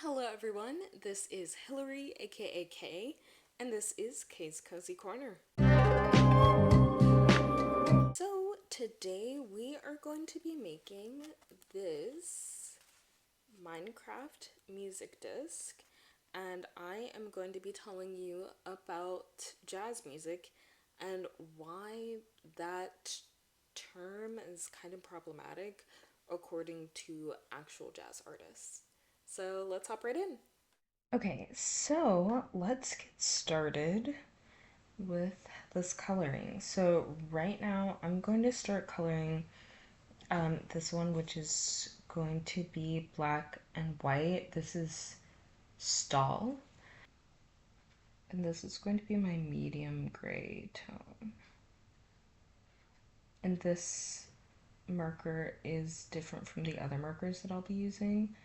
Hello everyone, this is Hillary aka Kay, and this is Kay's Cozy Corner. So today we are going to be making this Minecraft music disc, and I am going to be telling you about jazz music and why that term is kind of problematic according to actual jazz artists. So let's hop right in. Okay, so let's get started with this coloring. So right now I'm going to start coloring this one, which is going to be black and white. This is Stall, and this is going to be my medium gray tone. And this marker is different from the other markers that I'll be using.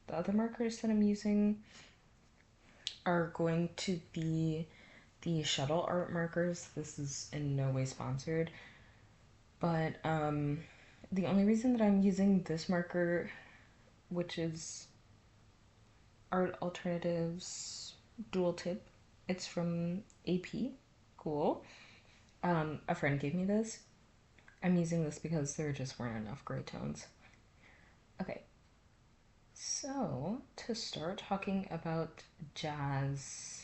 The other markers that I'm using are going to be the shuttle art markers. This is in no way sponsored, but the only reason that I'm using this marker, which is Art Alternatives Dual Tip, it's from AP. Cool. A friend gave me this. I'm using this because there just weren't enough gray tones. Okay, so to start talking about jazz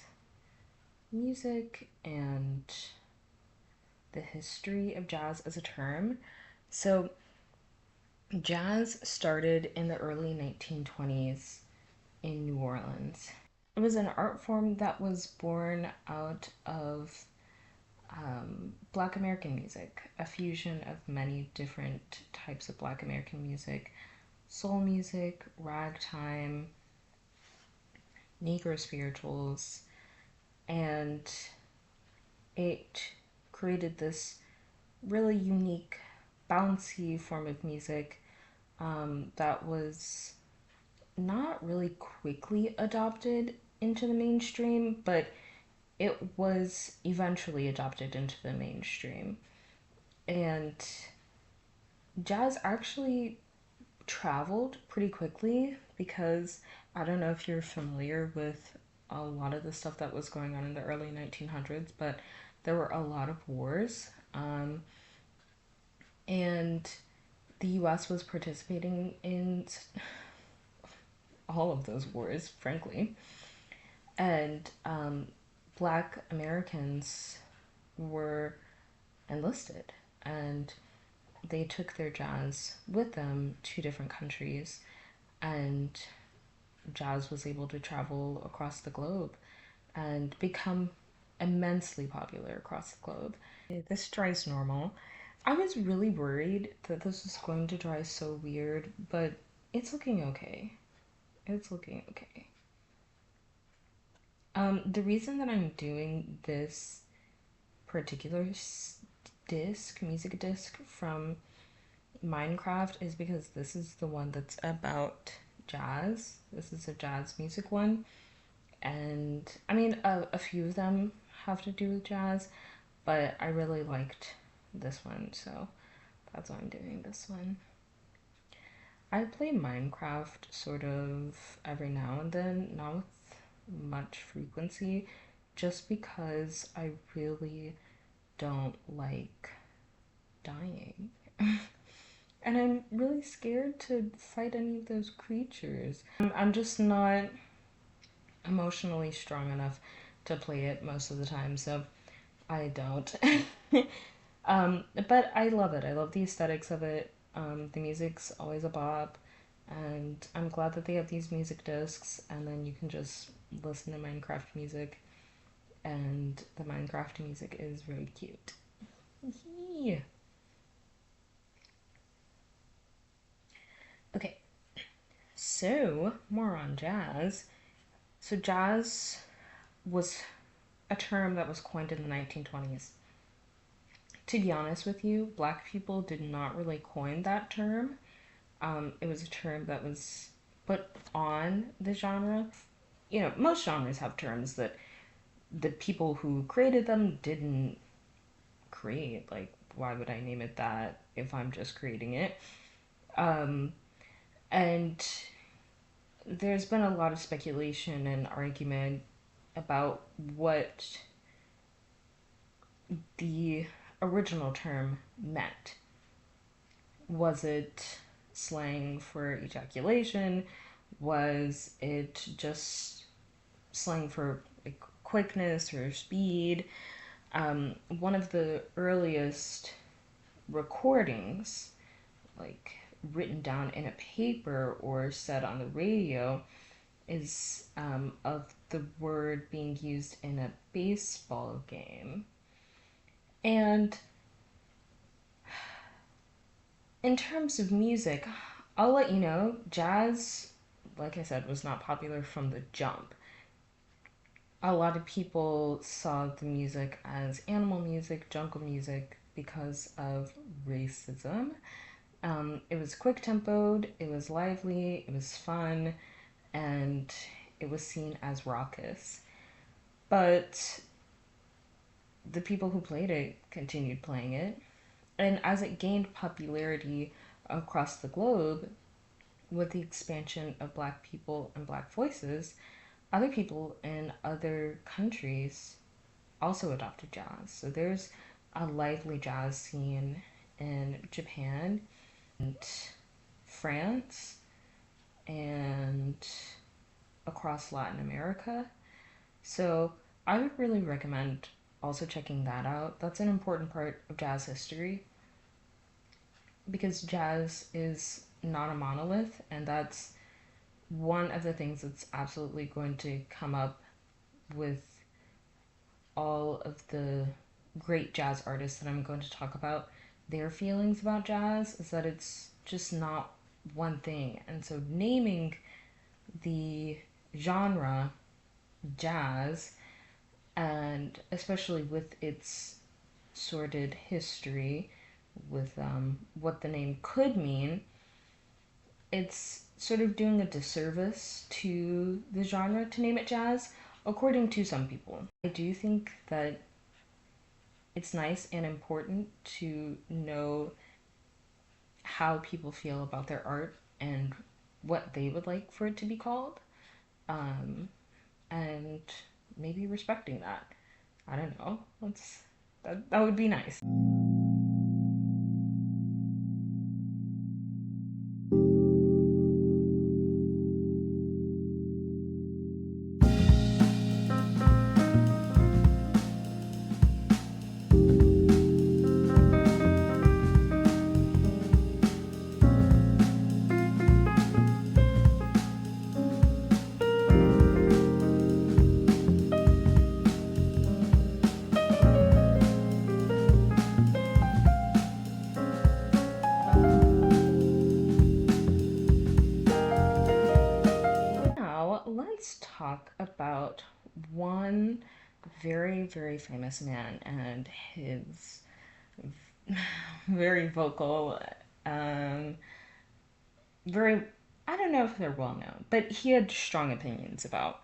music and the history of jazz as a term. So, jazz started in the early 1920s in New Orleans. It was an art form that was born out of Black American music, a fusion of many different types of Black American music: soul music, ragtime, Negro spirituals, and it created this really unique, bouncy form of music that was not really quickly adopted into the mainstream, but it was eventually adopted into the mainstream. And jazz actually traveled pretty quickly because I don't know if you're familiar with a lot of the stuff that was going on in the early 1900s, but there were a lot of wars. And the US was participating in all of those wars, frankly. And Black Americans were enlisted, and they took their jazz with them to different countries, and jazz was able to travel across the globe and become immensely popular across the globe. This dries normal. I was really worried that this was going to dry so weird, but it's looking okay. It's looking okay. The reason that I'm doing this particular music disc from Minecraft, is because this is the one that's about jazz. This is a jazz music one. And I mean, a few of them have to do with jazz, but I really liked this one, so that's why I'm doing this one. I play Minecraft sort of every now and then, not with much frequency, just because I really don't like dying. And I'm really scared to fight any of those creatures. I'm just not emotionally strong enough to play it most of the time, so I don't. But I love it. I love the aesthetics of it. The music's always a bop, and I'm glad that they have these music discs, and then you can just listen to Minecraft music, and the Minecraft music is very cute. Yeah. Okay, so more on jazz. So jazz was a term that was coined in the 1920s. To be honest with you, black people did not really coin that term. It was a term that was put on the genre. You know, most genres have terms that the people who created them didn't create. Like, why would I name it that if I'm just creating it? Um, and there's been a lot of speculation and argument about what the original term meant. Was it slang for ejaculation? Was it just slang for like quickness or speed? One of the earliest recordings, like written down in a paper or said on the radio, is of the word being used in a baseball game. And in terms of music, I'll let you know, jazz, like I said, was not popular from the jump. A lot of people saw the music as animal music, jungle music, because of racism. It was quick tempoed, it was lively, it was fun, and it was seen as raucous. But the people who played it continued playing it, and as it gained popularity across the globe with the expansion of black people and black voices, other people in other countries also adopted jazz. So there's a lively jazz scene in Japan and France and across Latin America. So I would really recommend also checking that out. That's an important part of jazz history because jazz is not a monolith, and that's one of the things that's absolutely going to come up with all of the great jazz artists that I'm going to talk about. Their feelings about jazz is that it's just not one thing. And so naming the genre jazz, and especially with its sordid history, with what the name could mean, it's sort of doing a disservice to the genre to name it jazz, according to some people. I do think that it's nice and important to know how people feel about their art and what they would like for it to be called, um, and maybe respecting that. I don't know. That would be nice. Now, let's talk about one very, very famous man and his very vocal, um, very, I don't know if they're well known, but he had strong opinions about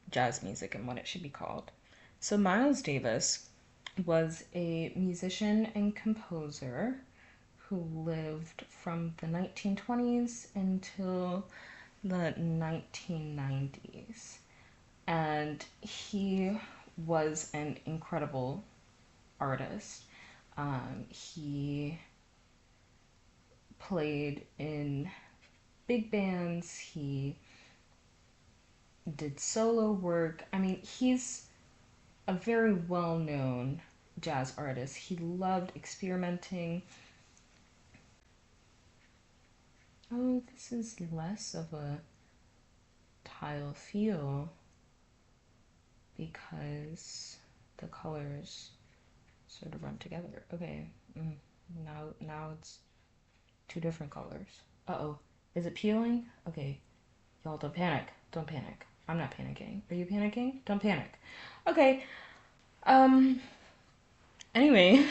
jazz music and what it should be called. So, Miles Davis was a musician and composer who lived from the 1920s until the 1990s. And he was an incredible artist. He played in big bands, he did solo work. I mean, he's a very well known jazz artist. He loved experimenting. Oh, this is less of a tile feel because the colors sort of run together. Okay, now it's two different colors. Uh-oh, is it peeling? Okay, y'all don't panic. Don't panic. I'm not panicking. Are you panicking? Don't panic. Okay, um, anyway,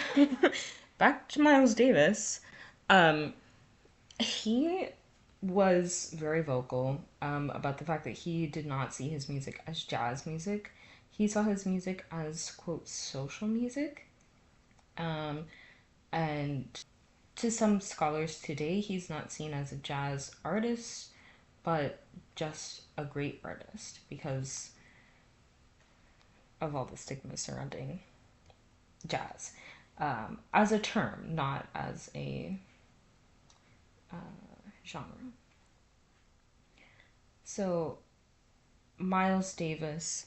back to Miles Davis. Um, he was very vocal about the fact that he did not see his music as jazz music. He saw his music as, quote, social music. Um, and to some scholars today, he's not seen as a jazz artist but just a great artist because of all the stigma surrounding jazz as a term, not as a genre. So Miles Davis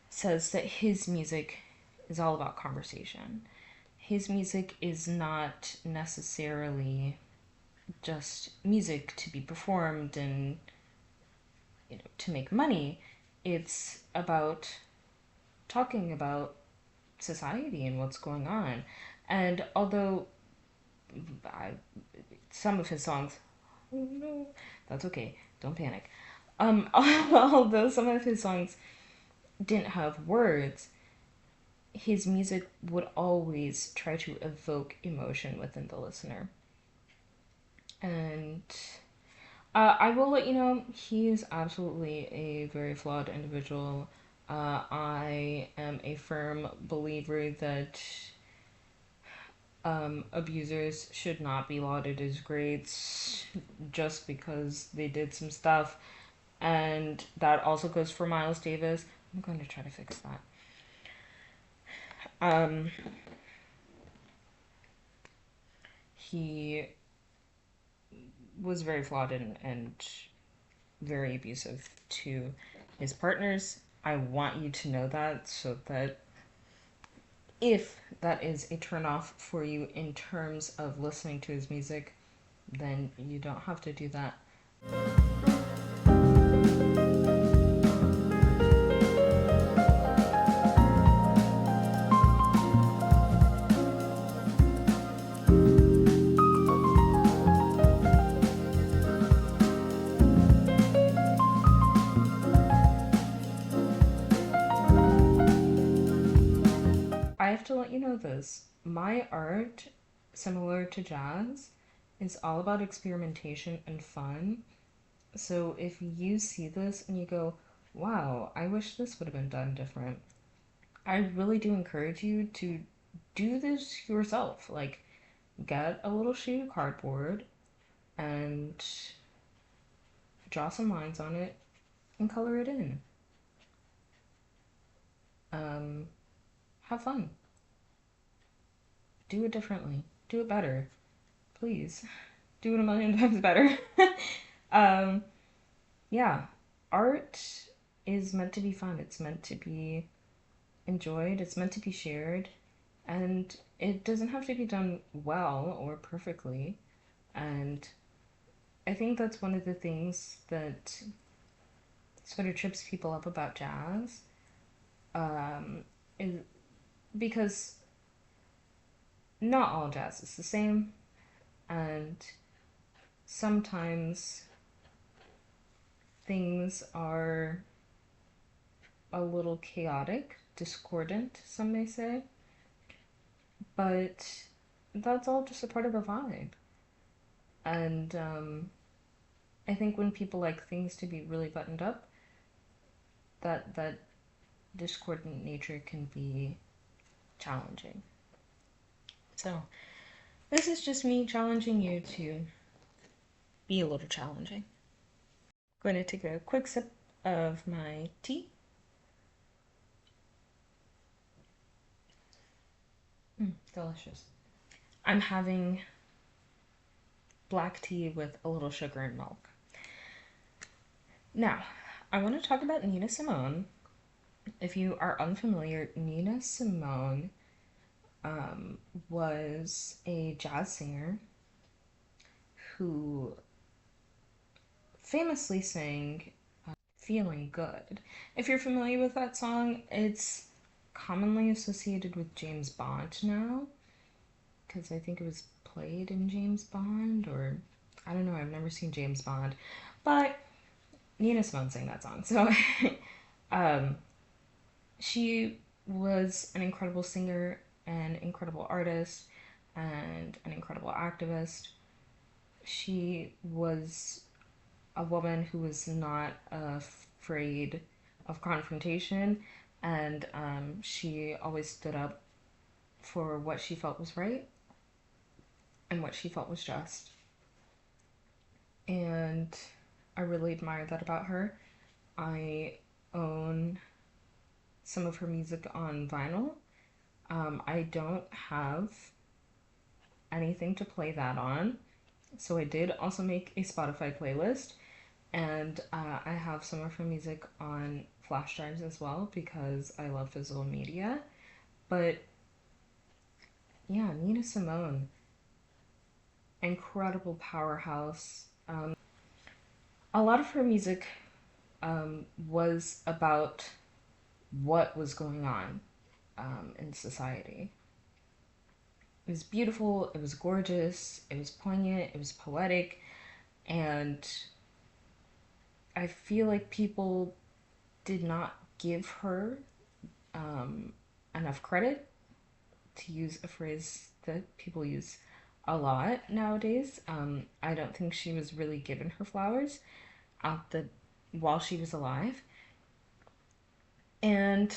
says that his music is all about conversation. His music is not necessarily just music to be performed and to make money. It's about talking about society and what's going on. And although I, some of his songs, oh no, that's okay, don't panic. Although some of his songs didn't have words, his music would always try to evoke emotion within the listener. And I will let you know, he is absolutely a very flawed individual. I am a firm believer that abusers should not be lauded as greats just because they did some stuff. And that also goes for Miles Davis. I'm going to try to fix that. He was very flawed and very abusive to his partners. I want you to know that so that if that is a turnoff for you in terms of listening to his music, then you don't have to do that. I have to let you know this. My art, similar to jazz, is all about experimentation and fun. So if you see this and you go, wow, I wish this would have been done different, I really do encourage you to do this yourself. Like, get a little sheet of cardboard and draw some lines on it and color it in. Have fun. Do it differently. Do it better. Please. Do it a million times better. um, yeah. Art is meant to be fun. It's meant to be enjoyed. It's meant to be shared. And it doesn't have to be done well or perfectly. And I think that's one of the things that sort of trips people up about jazz. Is because not all jazz is the same, and sometimes things are a little chaotic, discordant, some may say, but that's all just a part of the vibe. And I think when people like things to be really buttoned up, that discordant nature can be challenging. So this is just me challenging you to be a little challenging. I'm going to take a quick sip of my tea. Delicious. I'm having black tea with a little sugar and milk. Now, I want to talk about Nina Simone. If you are unfamiliar, Nina Simone was a jazz singer who famously sang Feeling Good. If you're familiar with that song, it's commonly associated with James Bond now, because I think it was played in James Bond, or I don't know, I've never seen James Bond, but Nina Simone sang that song. So she was an incredible singer, an incredible artist, and an incredible activist. She was a woman who was not afraid of confrontation, and she always stood up for what she felt was right and what she felt was just. And I really admire that about her. I own some of her music on vinyl. I don't have anything to play that on, so I did also make a Spotify playlist, and I have some of her music on flash drives as well because I love physical media. But yeah, Nina Simone, incredible powerhouse. A lot of her music was about what was going on in society. It was beautiful, it was gorgeous, it was poignant, it was poetic, and I feel like people did not give her enough credit, to use a phrase that people use a lot nowadays. I don't think she was really given her flowers at the while she was alive. And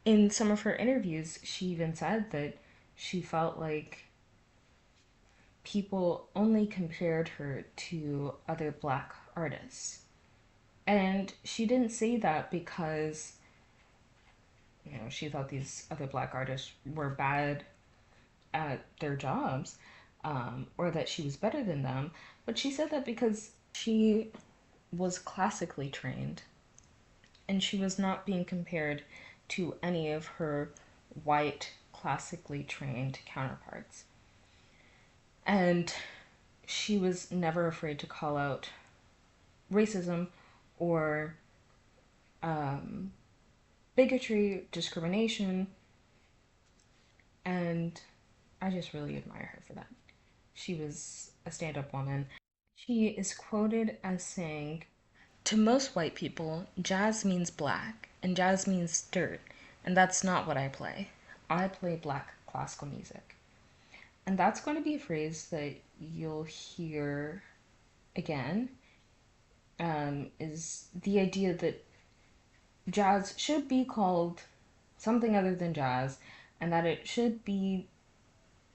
in some of her interviews, she even said that she felt like people only compared her to other black artists. And she didn't say that because, she thought these other black artists were bad at their jobs, or that she was better than them. But she said that because she was classically trained and she was not being compared to any of her white, classically trained counterparts. And she was never afraid to call out racism or bigotry, discrimination, and I just really admire her for that. She was a stand up woman. She is quoted as saying, "To most white people, jazz means black, and jazz means dirt, and that's not what I play. I play black classical music." And that's going to be a phrase that you'll hear again, is the idea that jazz should be called something other than jazz, and that it should be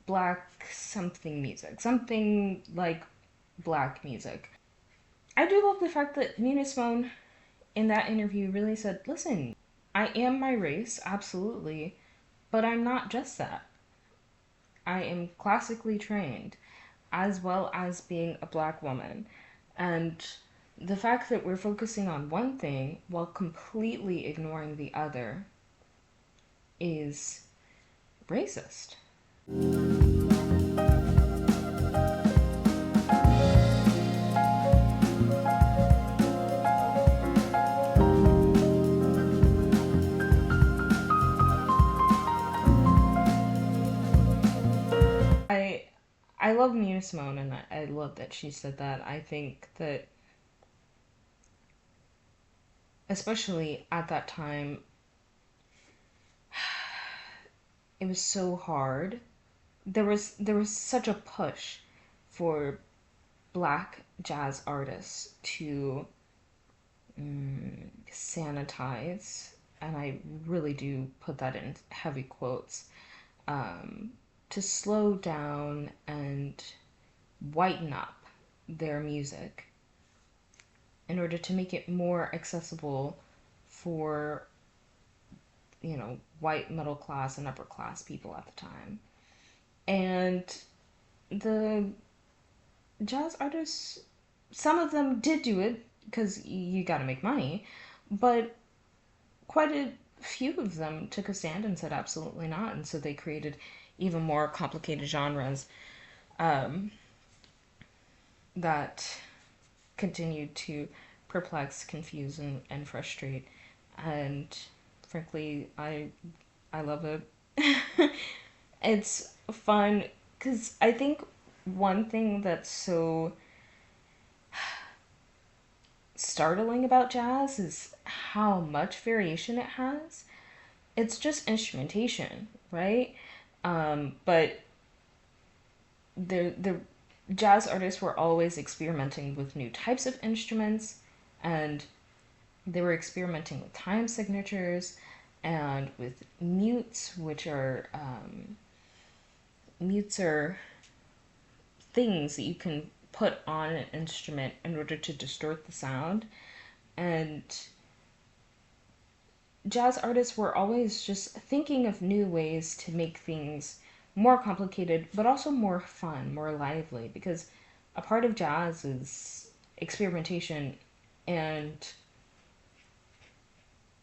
black something music, something like black music. I do love the fact that Nina Simone in that interview really said, listen, I am my race, absolutely, but I'm not just that. I am classically trained, as well as being a black woman. And the fact that we're focusing on one thing while completely ignoring the other is racist. I I love Nina Simone, and I love that she said that. I think that, especially at that time, it was so hard. There was such a push for black jazz artists to sanitize, and I really do put that in heavy quotes, to slow down and whiten up their music in order to make it more accessible for, white middle class and upper class people at the time. And the jazz artists, some of them did do it because you got to make money, but quite a few of them took a stand and said absolutely not, and so they created even more complicated genres that continued to perplex, confuse, and frustrate. And frankly, I love it. It's fun because I think one thing that's so startling about jazz is how much variation it has. It's just instrumentation, right? But the jazz artists were always experimenting with new types of instruments, and they were experimenting with time signatures and with mutes, which are mutes are things that you can put on an instrument in order to distort the sound. And jazz artists were always just thinking of new ways to make things more complicated, but also more fun, more lively, because a part of jazz is experimentation and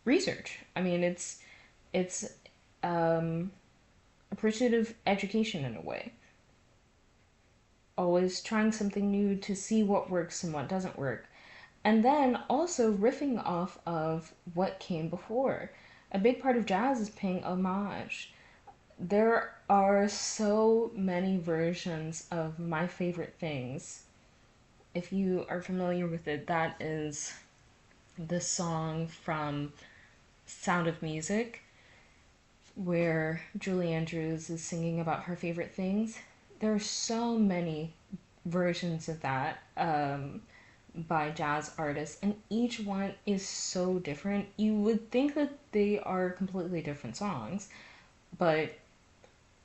research. I mean, it's a pursuit of education in a way. Always trying something new to see what works and what doesn't work. And then also riffing off of what came before. A big part of jazz is paying homage. There are so many versions of My Favorite Things. If you are familiar with it, that is the song from Sound of Music, where Julie Andrews is singing about her favorite things. There are so many versions of that by jazz artists, and each one is so different. You would think that they are completely different songs, but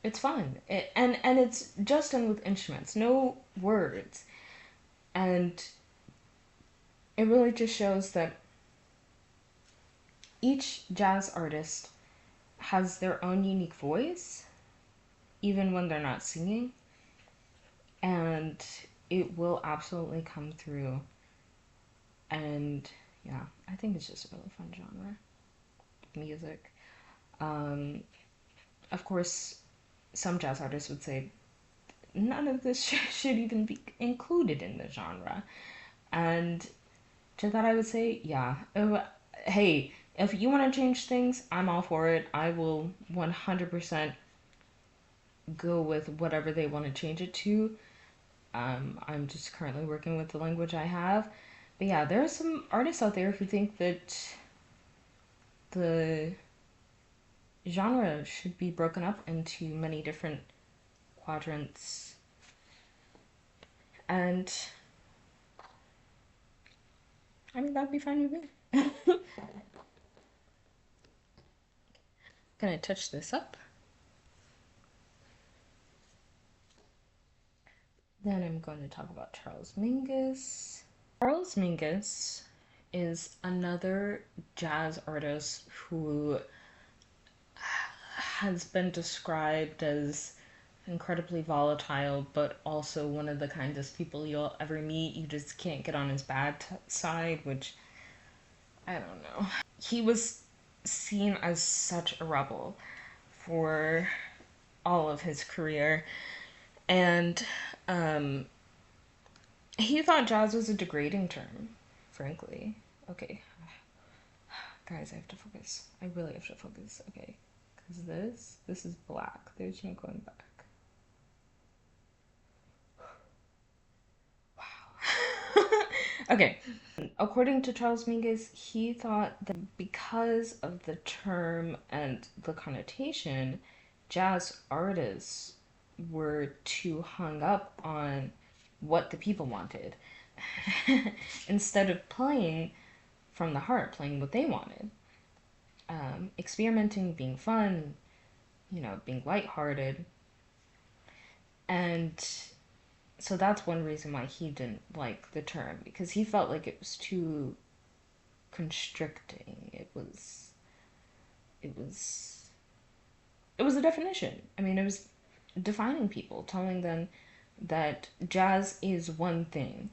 it's fun. And it's just done with instruments, no words. And it really just shows that each jazz artist has their own unique voice, even when they're not singing. And it will absolutely come through. And yeah, I think it's just a really fun genre of music. Um, of course, some jazz artists would say none of this should even be included in the genre. And to that, I would say, yeah. Hey, if you want to change things, I'm all for it. I will 100% go with whatever they want to change it to. I'm just currently working with the language I have. But yeah, there are some artists out there who think that the genre should be broken up into many different quadrants. And I mean, that'd be fine with me. Gonna touch this up. Then I'm going to talk about Charles Mingus. Charles Mingus is another jazz artist who has been described as incredibly volatile, but also one of the kindest people you'll ever meet. You just can't get on his bad side, which I don't know. He was seen as such a rebel for all of his career, and he thought jazz was a degrading term, frankly. Okay, guys, I have to focus. I really have to focus. Okay, because this is black. There's no going back. Okay, according to Charles Mingus, he thought that because of the term and the connotation, jazz artists were too hung up on what the people wanted instead of playing from the heart, playing what they wanted. Experimenting, being fun, being lighthearted. And so that's one reason why he didn't like the term, because he felt like it was too constricting. It was a definition. I mean, it was defining people, telling them that jazz is one thing,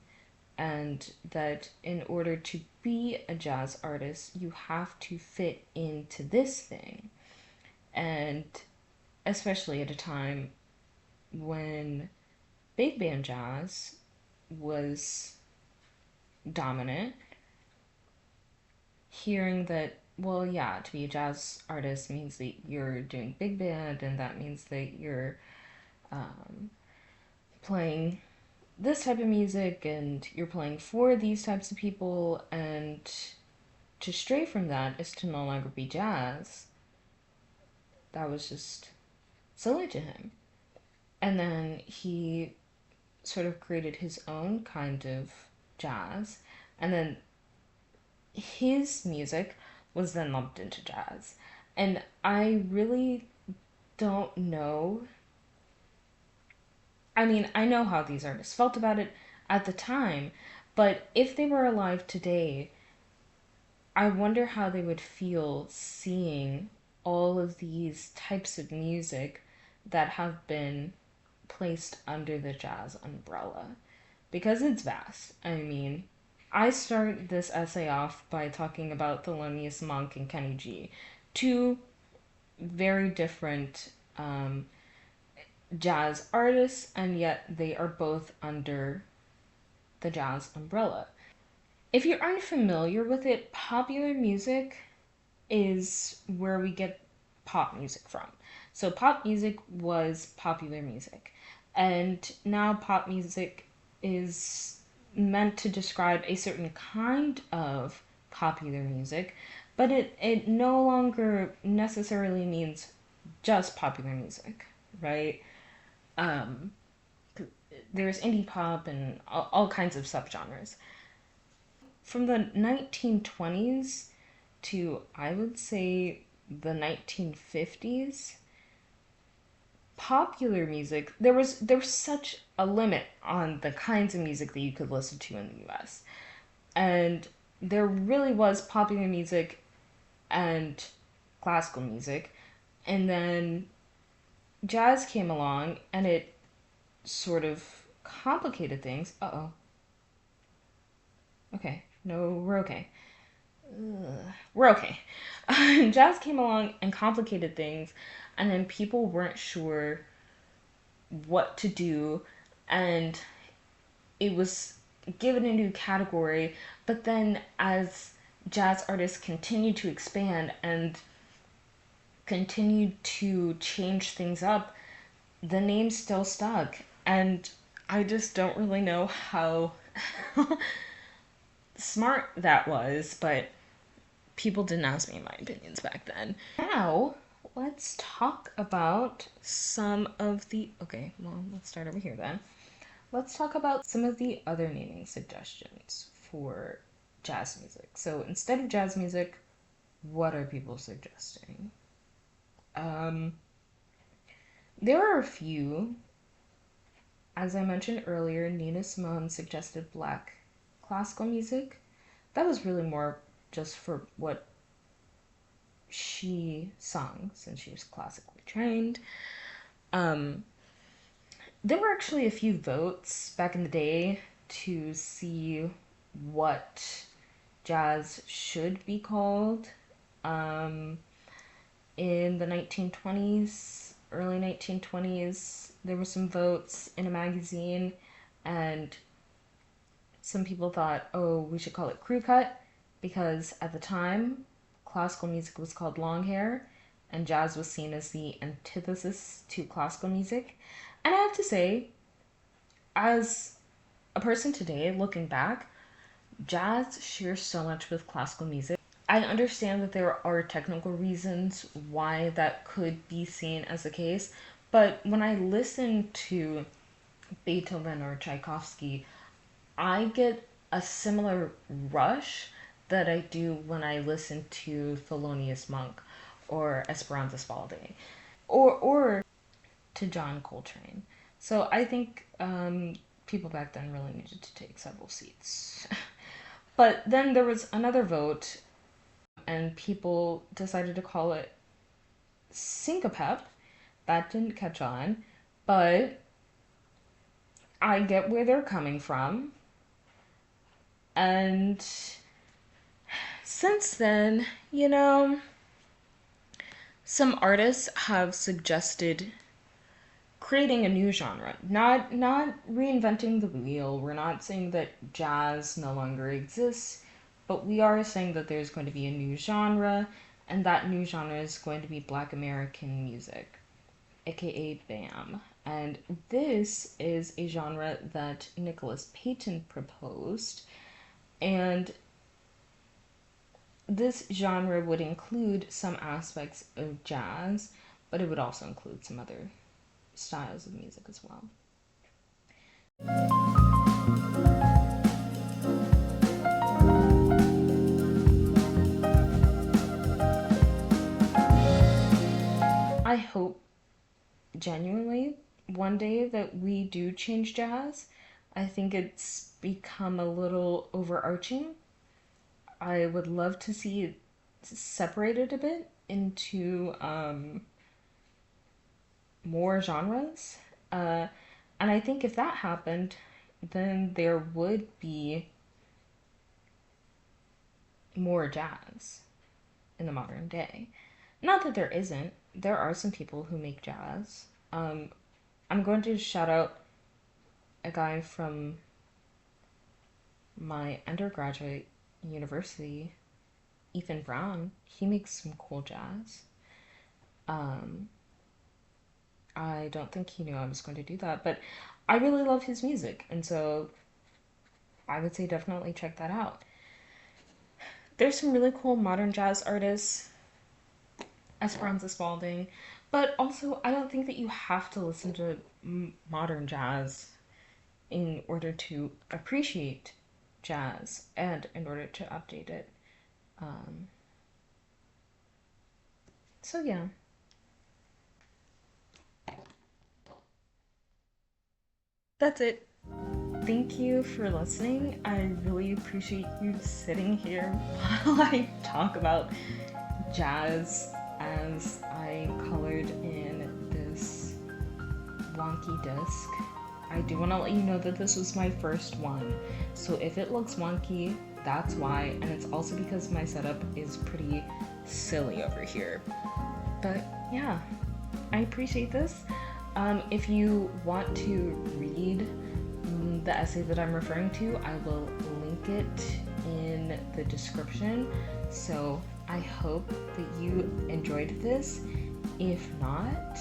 and that in order to be a jazz artist, you have to fit into this thing. And especially at a time when big band jazz was dominant, hearing that, well, yeah, to be a jazz artist means that you're doing big band, and that means that you're playing this type of music, and you're playing for these types of people, and to stray from that is to no longer be jazz. That was just silly to him. And then he sort of created his own kind of jazz, and then his music was then lumped into jazz. And I really don't know. I mean, I know how these artists felt about it. at the time. But if they were alive today, I wonder how they would feel seeing all of these types of music that have been placed under the jazz umbrella. Because it's vast. I mean, I start this essay off by talking about Thelonious Monk and Kenny G, two very different jazz artists, and yet they are both under the jazz umbrella. If you're unfamiliar with it, popular music is where we get pop music from. So pop music was popular music. And now pop music is meant to describe a certain kind of popular music, but it no longer necessarily means just popular music, right? Um, there's indie pop and all kinds of subgenres. From the 1920s to, I would say, the 1950s, popular music, there was such a limit on the kinds of music that you could listen to in the US. And there really was popular music and classical music. And then jazz came along and it sort of complicated things. Uh-oh. Okay. No, we're okay. We're okay. Jazz came along and complicated things, and then people weren't sure what to do, and it was given a new category. But then, as jazz artists continued to expand and continued to change things up, the name still stuck. And I just don't really know how smart that was, but people didn't ask me my opinions back then. Now, let's talk about some of the. Okay, well, let's start over here then. Let's talk about some of the other naming suggestions for jazz music. So instead of jazz music, what are people suggesting? There are a few. As I mentioned earlier, Nina Simone suggested black classical music. That was really more just for what she sung, since she was classically trained. There were actually a few votes back in the day to see what jazz should be called. In the 1920s, early 1920s, there were some votes in a magazine, and some people thought, oh, we should call it crew cut, because at the time, classical music was called long hair, and jazz was seen as the antithesis to classical music. And I have to say, as a person today, looking back, jazz shares so much with classical music. I understand that there are technical reasons why that could be seen as the case, but when I listen to Beethoven or Tchaikovsky, I get a similar rush that I do when I listen to Thelonious Monk or Esperanza Spalding or to John Coltrane. So I think people back then really needed to take several seats. But then there was another vote, and people decided to call it syncopep. That didn't catch on, but I get where they're coming from. And since then, some artists have suggested creating a new genre, not reinventing the wheel. We're not saying that jazz no longer exists, but we are saying that there's going to be a new genre, and that new genre is going to be Black American music, aka BAM. And this is a genre that Nicholas Payton proposed, and this genre would include some aspects of jazz, but it would also include some other styles of music as well. I hope genuinely one day that we do change jazz. I think it's become a little overarching. I would love to see it separated a bit into more genres. Uh, and I think if that happened, then there would be more jazz in the modern day. Not that there isn't. There are some people who make jazz. I'm going to shout out a guy from my undergraduate university, Ethan Brown. He makes some cool jazz. Um, I don't think he knew I was going to do that, but I really love his music, and so I would say definitely check that out. There's some really cool modern jazz artists, Esperanza Spalding, but also I don't think that you have to listen to modern jazz in order to appreciate jazz and in order to update it. Um, so yeah, that's it. Thank you for listening. I really appreciate you sitting here while I talk about jazz as I colored in this wonky disc. I do want to let you know that this was my first one, so if it looks wonky, that's why, and it's also because my setup is pretty silly over here. But yeah, I appreciate this. If you want to read the essay that I'm referring to, I will link it in the description. So I hope that you enjoyed this. If not,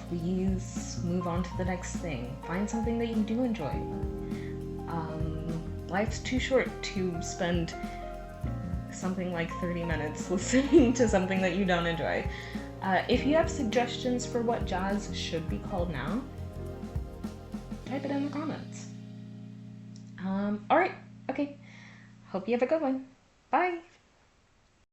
please move on to the next thing. Find something that you do enjoy. Life's too short to spend something like 30 minutes listening to something that you don't enjoy. If you have suggestions for what jazz should be called now, type it in the comments. Alright, okay. Hope you have a good one. Bye!